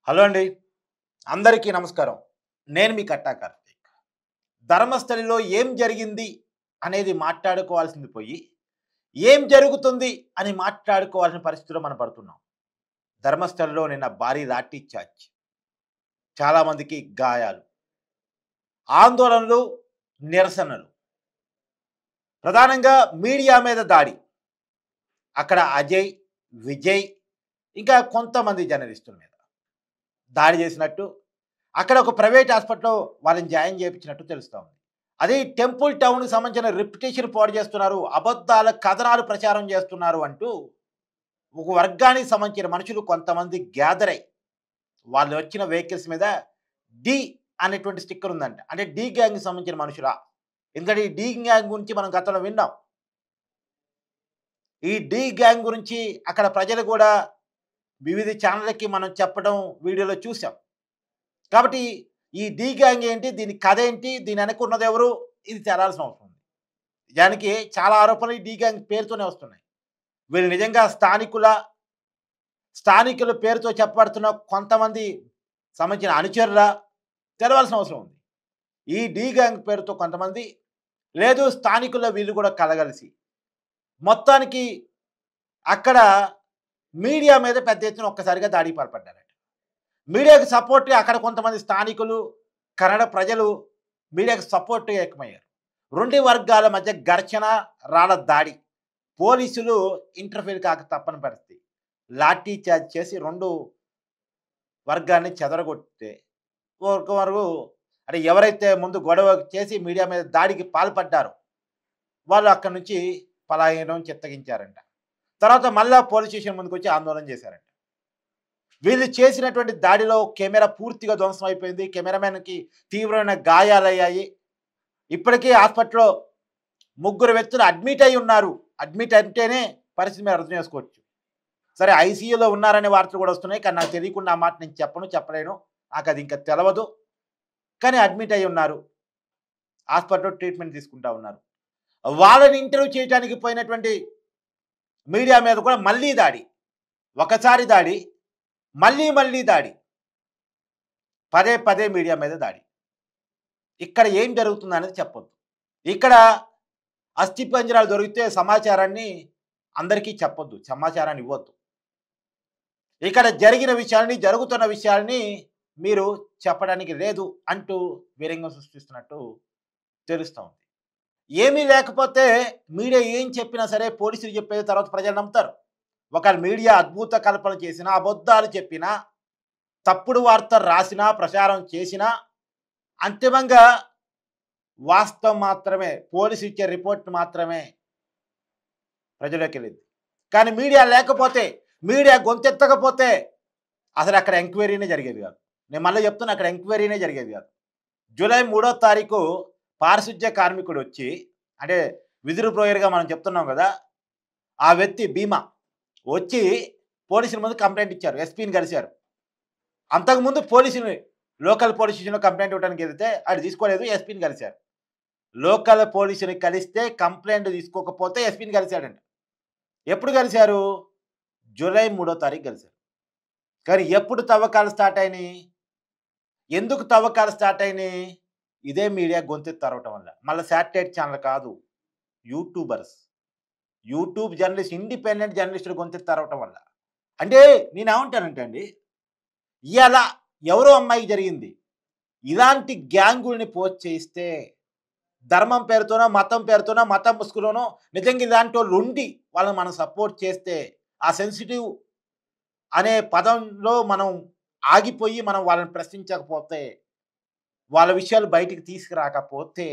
Hello అండి. అందరికీ నమస్కారం. నేను మీ కట్టా కార్తీక్. ధర్మస్థలిలో ఏం జరిగింది అనేది మాట్లాడుకోవాల్సింది పోయి, ఏం జరుగుతుంది అని మాట్లాడుకోవాల్సిన పరిస్థితిలో మనం పడుతున్నాం. ధర్మస్థలిలో నిన్న భారీ లాఠీ చార్జ్. చాలామందికి గాయాలు, ఆందోళనలు, నిరసనలు. ప్రధానంగా మీడియా మీద దాడి. అక్కడ అజయ్, విజయ్ ఇంకా కొంతమంది జర్నలిస్టుల మీద దాడి చేసినట్టు, అక్కడ ఒక ప్రైవేట్ హాస్పిటల్‌లో వాళ్ళని జాయిన్ చేపించినట్టు తెలుస్తా ఉంది. అదే టెంపుల్ టౌన్‌కి సంబంధించిన రెప్యుటేషన్ పాడు చేస్తున్నారు, అబద్ధాల కథనాలు ప్రచారం చేస్తున్నారు అంటూ ఒక వర్గానికి సంబంధించిన మనుషులు కొంతమంది గ్యాదర్ అయ్యి, వాళ్ళు వచ్చిన వెహికల్స్ మీద డి అనేటువంటి స్టిక్కర్ ఉందంట. అంటే డి గ్యాంగ్‌కి సంబంధించిన మనుషులా? ఎందుకంటే ఈ డి గ్యాంగ్ గురించి మనం గతంలో విన్నాం. ఈ డి గ్యాంగ్ గురించి అక్కడ ప్రజలు కూడా వివిధ ఛానళ్ళకి మనం చెప్పడం వీడియోలో చూసాం. కాబట్టి ఈ డి గ్యాంగ్ ఏంటి? దీని కథ ఏంటి? దీని వెనక ఉన్నదెవరు? ఇది తేలాల్సిన అవసరం ఉంది. నిజానికి చాలా ఆరోపణలు ఈ డి గ్యాంగ్ పేరుతోనే వస్తున్నాయి. వీళ్ళు నిజంగా స్థానికుల పేరుతో చెప్పబడుతున్న కొంతమంది సంబంధించిన అనుచరులా? తెలవాల్సిన అవసరం ఉంది. ఈ డి గ్యాంగ్ పేరుతో కొంతమంది, లేదు స్థానికుల్లో వీళ్ళు కూడా కలగలిసి మొత్తానికి అక్కడ మీడియా మీద పెద్ద ఎత్తున ఒక్కసారిగా దాడికి పాల్పడ్డారట. మీడియాకి సపోర్ట్‌గా అక్కడ కొంతమంది స్థానికులు, కన్నడ ప్రజలు మీడియాకి సపోర్ట్‌గా ఏకమయ్యారు. 2 వర్గాల మధ్య ఘర్షణ, రాళ్ల దాడి. పోలీసులు ఇంటర్ఫీర్ కాక తప్పని పరిస్థితి. లాఠీ చార్జ్ చేసి 2 వర్గాన్ని చెదరగొట్టితే, ఒక వరకు అంటే ఎవరైతే ముందు గొడవ చేసి మీడియా మీద దాడికి పాల్పడ్డారో వాళ్ళు అక్కడి నుంచి పలాయనం చిత్తగించారంట. తర్వాత మళ్ళా పోలీస్ స్టేషన్ ముందుకొచ్చి ఆందోళన చేశారంట. వీళ్ళు చేసినటువంటి దాడిలో కెమెరా పూర్తిగా ధ్వంసం అయిపోయింది. కెమెరామెన్‌కి తీవ్రమైన గాయాలయ్యాయి. ఇప్పటికీ హాస్పిటల్‌లో 3 వ్యక్తులు అడ్మిట్ అయ్యి ఉన్నారు. అడ్మిట్ అంటేనే పరిస్థితి మీరు అర్థం చేసుకోవచ్చు. సరే ఐసీయూలో ఉన్నారనే వార్తలు కూడా వస్తున్నాయి. కానీ నాకు తెలియకుండా ఆ మాట నేను చెప్పలేను. నాకు అది ఇంకా తెలవదు. కానీ అడ్మిట్ అయ్యి ఉన్నారు. హాస్పిటల్‌లో ట్రీట్మెంట్ తీసుకుంటా ఉన్నారు. వాళ్ళని ఇంటర్వ్యూ చేయడానికి పోయినటువంటి మీడియా మీద కూడా మళ్ళీ దాడి. ఒకసారి దాడి, మళ్ళీ దాడి. పదే మీడియా మీద దాడి. ఇక్కడ ఏం జరుగుతుందనేది చెప్పొద్దు. ఇక్కడ అస్థిపంజరాలు దొరికితే సమాచారాన్ని అందరికీ చెప్పొద్దు. సమాచారాన్ని ఇవ్వొద్దు. ఇక్కడ జరిగిన విషయాల్ని, జరుగుతున్న విషయాల్ని మీరు చెప్పడానికి లేదు అంటూ వీరంగం సృష్టిస్తున్నట్టు తెలుస్తా ఉంది. ఏమీ లేకపోతే మీడియా ఏం చెప్పినా సరే పోలీసులు చెప్పేది తర్వాత ప్రజలు నమ్ముతారు. ఒకవేళ మీడియా అద్భుత కల్పన చేసినా, అబద్ధాలు చెప్పినా, తప్పుడు వార్త రాసినా, ప్రచారం చేసినా అంతిమంగా వాస్తవం మాత్రమే, పోలీసు ఇచ్చే రిపోర్ట్ మాత్రమే ప్రజల్లోకి వెళ్ళింది. కానీ మీడియా లేకపోతే, మీడియా గొంతెత్తకపోతే అసలు అక్కడ ఎంక్వైరీనే జరిగేది కాదు. నేను మళ్ళీ చెప్తున్నా, అక్కడ ఎంక్వైరీనే జరిగేది కాదు. జూలై 3వ తారీఖు పారిశుధ్య కార్మికుడు వచ్చి, అంటే విధులు ప్రోయర్గా మనం చెప్తున్నాం కదా, ఆ వ్యక్తి భీమా వచ్చి పోలీసుల ముందు కంప్లైంట్ ఇచ్చారు. ఎస్పీని కలిశారు. అంతకుముందు లోకల్ పోలీస్ స్టేషన్లో కంప్లైంట్ ఇవ్వడానికి వెళ్తే అది తీసుకోలేదు, ఎస్పీని కలిశారు. లోకల్ పోలీసుని కలిస్తే కంప్లైంట్ తీసుకోకపోతే ఎస్పీని కలిశాడంట. ఎప్పుడు కలిశారు? జూలై 3వ తారీఖు కలిశారు. కానీ ఎప్పుడు తవ్వకాలు స్టార్ట్ అయినాయి? ఎందుకు తవ్వకాలు స్టార్ట్ అయినాయి? ఇదే మీడియా గొంతెత్తి తరవటం వల్ల. మళ్ళీ శాటిలైట్ ఛానల్ కాదు, యూట్యూబ్ జర్నలిస్ట్, ఇండిపెండెంట్ జర్నలిస్టులు గొంతెత్తి తరవటం వల్ల. అంటే నేనేమంటానంటే అండి, ఇవాళ ఎవరో అమ్మాయికి జరిగింది, ఇలాంటి గ్యాంగుల్ని పోస్ట్ చేయిస్తే ధర్మం పేరుతోనో, మతం పేరుతోనో, మతం ముసుగులోనో నిజంగా ఇలాంటి వాళ్ళు ఉండి వాళ్ళని మనం సపోర్ట్ చేస్తే, ఆ సెన్సిటివ్ అనే పదంలో మనం ఆగిపోయి మనం వాళ్ళని ప్రశ్నించకపోతే, వాళ్ళ విషయాలు బయటికి తీసుకురాకపోతే,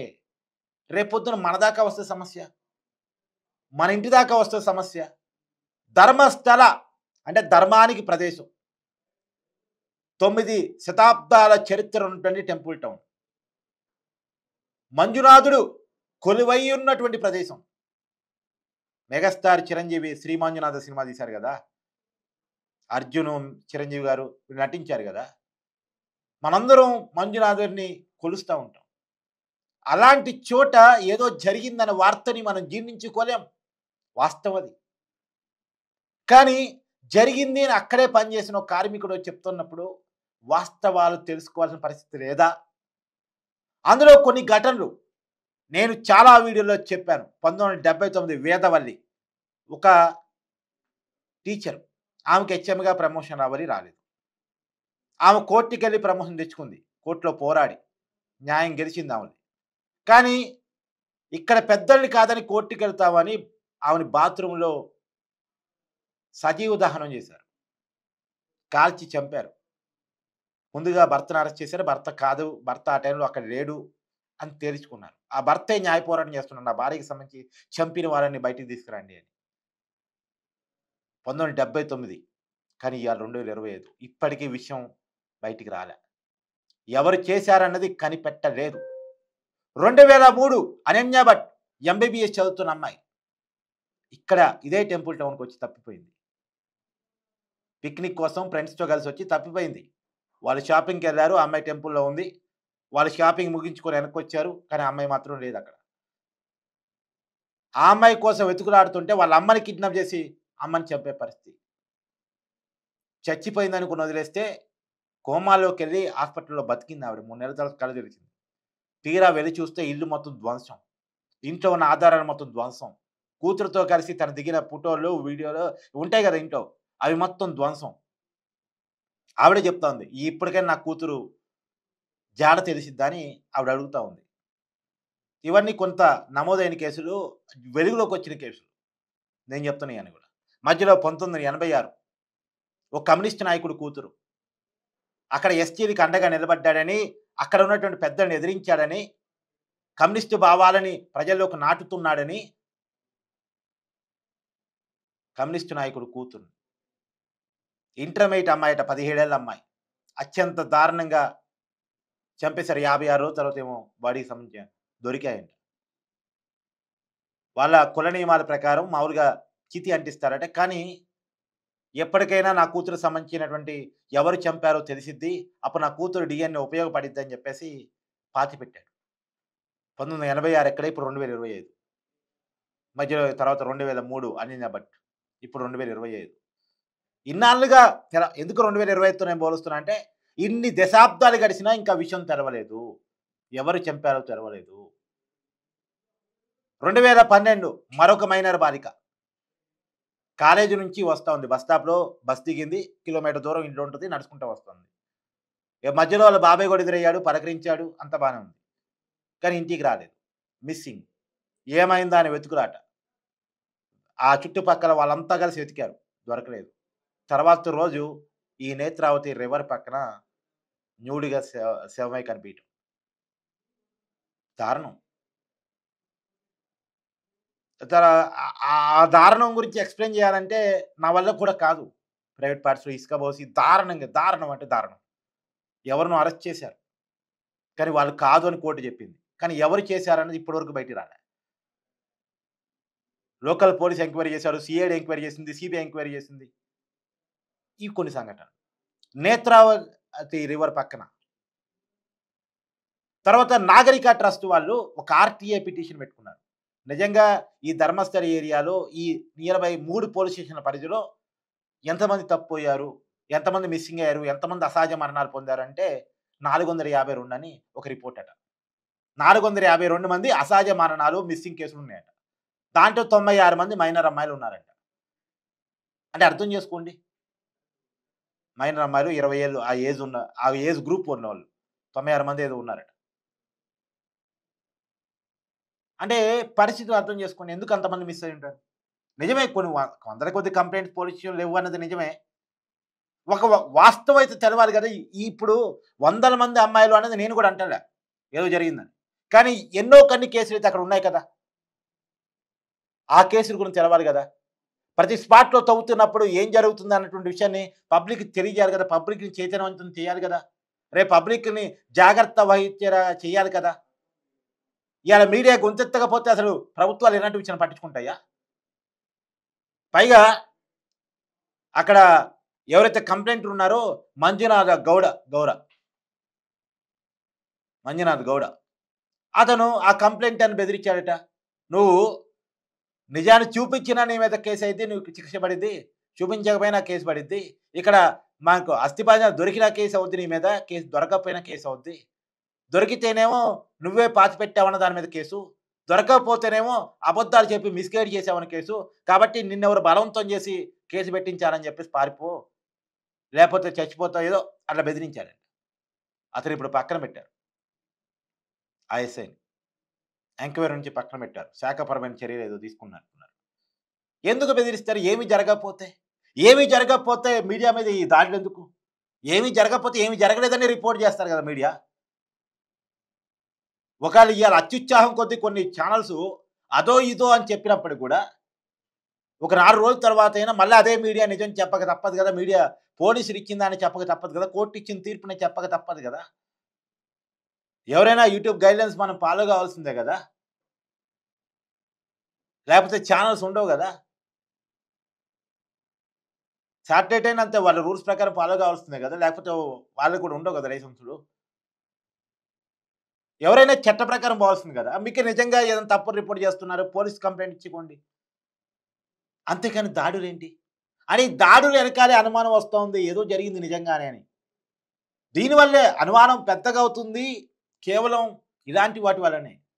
రేపొద్దున మన దాకా వస్తే సమస్య, మన ఇంటి దాకా వస్తే సమస్య. ధర్మస్థల అంటే ధర్మానికి ప్రదేశం. 9 శతాబ్దాల చరిత్ర ఉన్నటువంటి టెంపుల్ టౌన్. మంజునాథుడు కొలువై ఉన్నటువంటి ప్రదేశం. మెగాస్టార్ చిరంజీవి శ్రీ మంజునాథ సినిమా తీశారు కదా, అర్జును చిరంజీవి గారు నటించారు కదా. మనందరం మంజునాథుడిని కొలుస్తూ ఉంటాం. అలాంటి చోట ఏదో జరిగిందనే వార్తని మనం జీర్ణించుకోలేం. వాస్తవం అది. కానీ జరిగింది అని అక్కడే పనిచేసిన ఒక కార్మికుడు చెప్తున్నప్పుడు వాస్తవాలు తెలుసుకోవాల్సిన పరిస్థితి లేదా? అందులో కొన్ని ఘటనలు నేను చాలా వీడియోలో చెప్పాను. 1979 వేదవల్లి ఒక టీచర్. ఆమెకి హెచ్ఎంగా ప్రమోషన్ రాలేదు. ఆమె కోర్టుకెళ్ళి ప్రమోషన్ తెచ్చుకుంది. కోర్టులో పోరాడి. న్యాయం గెలిచింది ఆమెది. కానీ ఇక్కడ పెద్దల్ని కాదని కోర్టుకెళ్తామని ఆమెని బాత్రూమ్‌లో సజీవ దహనం చేశారు. కాల్చి చంపారు. ముందుగా భర్తను అరెస్ట్ చేశారు. భర్త కాదు, భర్త ఆ టైంలో అక్కడ లేడు అని తేల్చుకున్నారు. ఆ భర్తే న్యాయ పోరాటం చేస్తున్నాడు. నా భార్యకి సంబంధించి చంపిన వాళ్ళని బయటికి తీసుకురండి అని. 1979 కానీ ఇవాళ 2025 ఇప్పటికీ విషయం బయటికి రాలే. ఎవరు చేశారన్నది కనిపెట్టలేదు. 2003 అనన్య భట్ ఎంబీబీఎస్ చదువుతున్న అమ్మాయి. ఇక్కడ ఇదే టెంపుల్ టౌన్‌కి వచ్చి తప్పిపోయింది. పిక్నిక్ కోసం ఫ్రెండ్స్‌తో కలిసి వచ్చి తప్పిపోయింది. వాళ్ళు షాపింగ్‌కెళ్లారు. ఆ అమ్మాయి టెంపుల్‌లో ఉంది. వాళ్ళు షాపింగ్ ముగించుకొని వెనక్కొచ్చారు. కానీ ఆ అమ్మాయి మాత్రం లేదక్కడ. ఆ అమ్మాయి కోసం వెతుకులాడుతుంటే వాళ్ళ అమ్మని కిడ్నాప్ చేసి అమ్మని చంపే పరిస్థితి. చచ్చిపోయిందనుకుని వదిలేస్తే కోమాలోకెళ్ళి హాస్పిటల్‌లో బతికింది ఆవిడ. 3 నెలల తర్వాత కళ్ళు తెరిచింది. తీరా వెళ్లి చూస్తే ఇల్లు మొత్తం ధ్వంసం. ఇంట్లో ఉన్న ఆధారాలు మొత్తం ధ్వంసం. కూతురుతో కలిసి తను దిగిన ఫోటోలు, వీడియోలు ఉంటాయి కదా ఇంట్లో. అవి మొత్తం ధ్వంసం. ఆవిడే చెప్తా ఉంది. ఇప్పటికైనా నా కూతురు జాడ తెలిసిద్దా అని ఆవిడ అడుగుతా ఉంది. ఇవన్నీ కొంత నమోదైన కేసులు, వెలుగులోకి వచ్చిన కేసులు. నేను చెప్తున్నయన్ని కూడా. మధ్యలో 1986 ఒక కమ్యూనిస్ట్ నాయకుడు కూతురు. అక్కడ ఎస్టీలకి అండగా నిలబడ్డాడని, అక్కడ ఉన్నటువంటి పెద్దల్ని ఎదిరించాడని, కమ్యూనిస్టు భావాలని ప్రజల్లోకి నాటుతున్నాడని కమ్యూనిస్టు నాయకుడు కూతురు. ఇంటర్మీడియేట్ అమ్మాయట, 17 ఏళ్ల అమ్మాయి. అత్యంత దారుణంగా చంపేశారు. 56 రోజుల తర్వాత ఏమో బాడీకి సంబంధించి దొరికాయంట. వాళ్ళ కుల నియమాల ప్రకారం మామూలుగా చితి అంటిస్తారట. కానీ ఎప్పటికైనా నా కూతురుకి సంబంధించినటువంటి ఎవరు చంపారో తెలిసిద్ది. అప్పుడు నా కూతురు డీఎన్ఏ ఉపయోగపడిద్దని చెప్పేసి పాతిపెట్టాడు. 1986 ఎక్కడ, ఇప్పుడు 2025. మధ్యలో తర్వాత 2003 అనన్య భట్. ఇప్పుడు 2025. ఇన్నాళ్లుగా ఎందుకు 2025తో నేను పోలుస్తున్నా అంటే, ఇన్ని దశాబ్దాలు గడిచినా ఇంకా విషయం తెలవలేదు. ఎవరు చంపారో తెలవలేదు. 2012 మరొక మైనర్ బాలిక కాలేజీ నుంచి వస్తా ఉంది. బస్ స్టాప్‌లో బస్ దిగింది. కిలోమీటర్ దూరం ఇంట్లో ఉంటది. నడుచుకుంటూ వస్తుంది. మధ్యలో వాళ్ళ బాబాయ్ కూడా ఎదురయ్యాడు, పలకరించాడు. అంతా బానే ఉంది. కానీ ఇంటికి రాలేదు. మిస్సింగ్. ఏమైందా అని వెతుకులాట. ఆ చుట్టుపక్కల వాళ్ళంతా కలిసి వెతికారు. దొరకలేదు. తర్వాత రోజు ఈ నేత్రావతి రివర్ పక్కన న్యూడ్‌గా శవమై కనిపియటం. దారుణం. ఆ దారుణం గురించి ఎక్స్‌ప్లెయిన్ చేయాలంటే నా వల్ల కూడా కాదు. ప్రైవేట్ పార్ట్స్‌లో ఇసుక పోసి దారుణం అంటే దారుణం. ఎవరినో అరెస్ట్ చేశారు. కానీ వాళ్ళు కాదు అని కోర్టు చెప్పింది. కానీ ఎవరు చేశారన్నది ఇప్పటి వరకు బయటికి రాలే. లోకల్ పోలీస్ ఎంక్వైరీ చేశారు. సీఐడీ ఎంక్వైరీ చేసింది. సీబీఐ ఎంక్వైరీ చేసింది. ఇవి కొన్ని సంఘటనలు. నేత్రావతి రివర్ పక్కన. తర్వాత నాగరిక ట్రస్ట్ వాళ్ళు ఒక ఆర్‌టీఐ పిటిషన్ పెట్టుకున్నారు. నిజంగా ఈ ధర్మస్థలి ఏరియాలో ఈ నియర్ బై 3 పోలీస్ స్టేషన్ల పరిధిలో ఎంతమంది తప్పిపోయారు? ఎంతమంది మిస్సింగ్ అయ్యారు? ఎంతమంది అసహజ మరణాలు పొందారంటే 452 అని ఒక రిపోర్ట్ అట. 452 మంది అసహజ మరణాలు, మిస్సింగ్ కేసులు ఉన్నాయట. దాంట్లో 96 మంది మైనర్ అమ్మాయిలు ఉన్నారంట. అంటే అర్థం చేసుకోండి. మైనర్ అమ్మాయిలు 20 ఏళ్ళు ఆ ఏజ్ గ్రూప్ ఉన్నవాళ్ళు 96 మంది ఏదో ఉన్నారట. అంటే పరిస్థితులు అర్థం చేసుకోండి. ఎందుకు అంతమంది మిస్ అయ్యి ఉంటారు? నిజమే, కొన్ని వందల కొద్ది కంప్లెయింట్స్ పోలీస్ స్టేషన్‌లో లేవు అన్నది నిజమే. ఒక వాస్తవం అయితే తెలవాలి కదా! ఇప్పుడు వందల మంది అమ్మాయిలు అనేది నేను కూడా అంటలే. ఏదో జరిగిందని. కానీ ఎన్నో కొన్ని కేసులు అయితే అక్కడ ఉన్నాయి కదా! ఆ కేసుల గురించి తెలవాలి కదా! ప్రతి స్పాట్‌లో తవ్వుతున్నప్పుడు ఏం జరుగుతుంది అన్నటువంటి విషయాన్ని పబ్లిక్‌కి తెలియజేయాలి కదా! పబ్లిక్‌ని చైతన్యవంతం చేయాలి కదా! రేపు పబ్లిక్‌ని జాగ్రత్త వహించేలా చేయాలి కదా! ఇయాల మీడియా గొంతెత్తకపోతే అసలు ప్రభుత్వాలు ఎలాంటి విషయాన్ని పట్టించుకుంటాయా? పైగా అక్కడ ఎవరైతే కంప్లెయింటర్ ఉన్నారో మంజునాథ్ గౌడ. అతను ఆ కంప్లెయింటర్‌ని బెదిరించాడట. నువ్వు నిజాన్ని చూపించినా నీ మీద కేసు అయిద్ది. నీకు శిక్ష పడిద్ది. చూపించకపోయినా కేసు పడిద్ది. ఇక్కడ మాకు అస్థిపంజరం దొరికిన కేసు అవుద్ది నీ మీద, కేసు దొరకకపోయినా కేసు అవుద్ది. దొరికితేనేమో నువ్వే పాతిపెట్టావన్న దాని మీద కేసు. దొరకకపోతేనేమో అబద్ధాలు చెప్పి మిస్‌గైడ్ చేశావని కేసు. కాబట్టి నిన్నెవరు బలవంతం చేసి కేసు పెట్టించారని చెప్పేసి పారిపో. లేపోతే చచ్చిపోతావు ఏదో అట్లా బెదిరించాడంట. అతనిప్పుడు పక్కన పెట్టారు. ఆ ఎస్ఐని. ఎంక్వైరీ నుంచి పక్కన పెట్టారు. శాఖపరమైన చర్యలేదో తీసుకున్నట్టున్నారు. ఎందుకు బెదిరిస్తారు? ఏమి జరగకపోతే? ఏమి జరగకపోతే మీడియా మీద ఈ దాడులెందుకు? ఏమి జరగకపోతే ఏమి జరగలేదని రిపోర్ట్ చేస్తారు కదా మీడియా. ఒకవేళ ఇయాల అత్యుత్సాహం కొద్దీ కొన్ని ఛానల్స్ అదో ఇదో అని చెప్పినప్పటికి కూడా ఒక 4 రోజుల తర్వాతైనా మళ్ళీ అదే మీడియా నిజం చెప్పక తప్పదు కదా! మీడియా పోలీసులు ఇచ్చిందని చెప్పక తప్పదు కదా! కోర్టు ఇచ్చిన తీర్పుని చెప్పక తప్పదు కదా! ఎవరైనా యూట్యూబ్ గైడ్‌లైన్స్ మనం ఫాలో కావాల్సిందే కదా! లేకపోతే ఛానల్స్ ఉండవు గదా! శాటిలైట్ అయినా అంతే వాళ్ళ రూల్స్ ప్రకారం ఫాలో కావాల్సిందే కదా! లేకపోతే వాళ్ళకి కూడా ఉండవు కదా లైసెన్సులు. ఎవరైనా చట్ట ప్రకారం పోవాల్సింది కదా! మీకు నిజంగా ఏదైనా తప్పుడు రిపోర్ట్ చేస్తున్నారు పోలీస్ కంప్లెయింట్ ఇచ్చుకోండి. అంతేకాని దాడులేంటి? అని దాడులు వెనకాలే అనుమానం వస్తోంది. ఏదో జరిగింది నిజంగానే అని. దీనివల్లే అనుమానం పెద్దగా అవుతుంది. కేవలం ఇలాంటి వాటి వల్లనే.